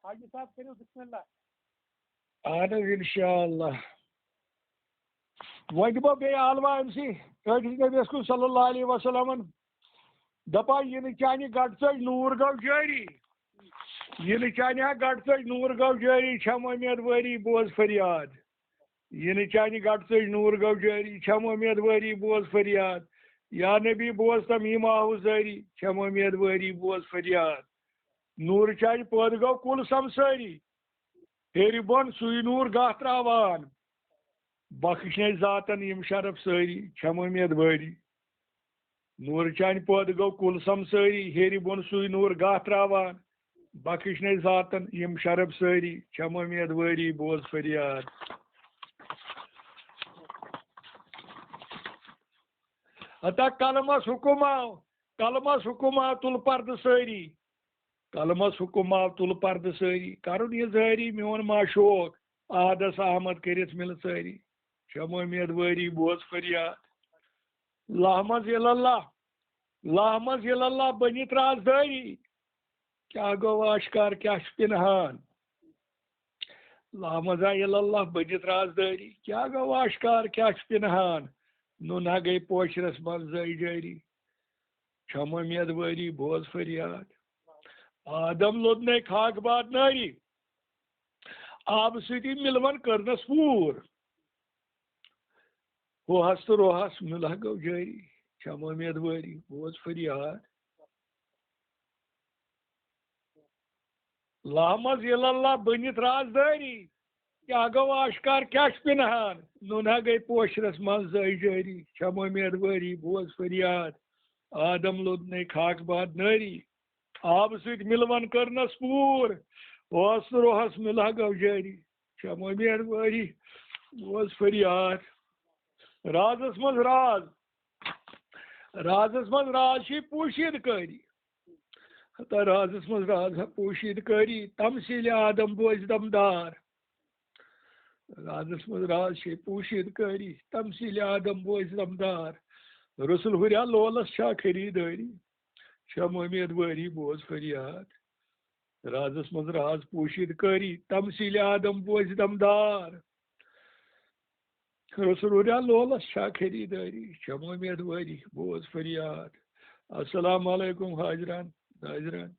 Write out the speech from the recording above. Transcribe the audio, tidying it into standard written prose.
حاجی صاحب کٔرِو بسم اللہ. اہن حظ انشاء اللہ وۄنۍ دِمو بیٚیہِ عالوہ أمسٕے أکِس نبیَس کُن صلی اللہ علیہ وسلمن دپان یِنہٕ چانہِ گٹہٕ ژٔج نوٗر گوٚو جٲری یِنہٕ چانہِ ہا گٹہٕ ژٔج نوٗر گوٚو جٲری چھم اُمید وٲری بوز فریاد یِنہٕ چانہِ گٹہٕ ژٔج نوٗر گوٚو جٲری چھم اُمید وٲری بوز فریاد یا نبی بوز تم ایٖماہُ زٲری چھم اُمید وٲری بوز فریاد نوٗرٕ چانہِ پٲدٕ گوٚو کُل سمسٲری ہیٚرِ بۄن سُے نوٗر گاہ ترٛاوان بخشنے ذاتن یِم شرف سٲری چھم اُمید وٲری نوٗرٕ چانہِ پٲدٕ گوٚو کُل سمسٲری ہیٚرِ بۄن سُے نوٗر گاہ ترٛاوان بخشنے ذاتن یِم شرف سٲری چھم اُمید وٲری بوز فریاد ہتا کلمس حُکم آو تُل پردٕ سٲری کلمس حُکم آو تُل پردٕ سٲری کرُن یہِ زٲری میون معشوق عادس احمد کٔرِتھ مِلہٕ سٲری چھم اُمید وٲری بوز فریاد لاہ منٛز اللہ بٔنِتھ رازدٲری کیٛاہ گوٚو آشکار کیٛاہ چھُ پِنہان لاہ منٛز اللہ بٔنِتھ رازدٲری کیٛاہ گوٚو آشکار کیٛاہ چھُ پِنہان نُنہا گٔے پوشرس منٛز زٲے جٲری چھم اُمید وٲری بوز فریاد آدم لوٚدنے خاک باد نٲری آبہٕ سۭتی مِلوَن کٔرنَس پوٗر ہوہس تہٕ روہس مِلہا گوٚو جٲری چھم اُمید وٲری بوز فریاد لاہ منٛز اللہ بٔنِتھ رازدٲری کیٛاہ گوٚو آشکار کیٛاہ چھُ پِنہان نُنہا گٔے پوشرس منٛز زٲے جٲری چھم اُمید وٲری بوز فریاد آدم لوٚدنے خاک باد نٲری آبہٕ سۭتۍ مِلوَن کٔرنَس پوٗر ہوہس تہٕ روہس مِلہا گوٚو جٲری چھم اُمید وٲری بوز فریاد رازس منٛز راز چھِ پوٗشیٖد کٲری ہتا رازس منٛز راز ہا پوٗشیٖد کٲری تمثیٖلِ آدم بوزِ دمدار رازس منٛز راز چھِ پوٗشیٖد کٲری تمثیٖلِ آدم بوزِ دمدار رسُل ہُریا لولس چھا خریٖدٲری چھم اُمید وٲری بوز فریاد رازس منٛز راز پوٗشیٖد کٲری تمثیٖلِ آدم بوزِ دمدار رسُل ہُریا لولس چھا خریٖدٲری چھم اُمید وٲری بوز فریاد السلام علیکم حاضران ناظران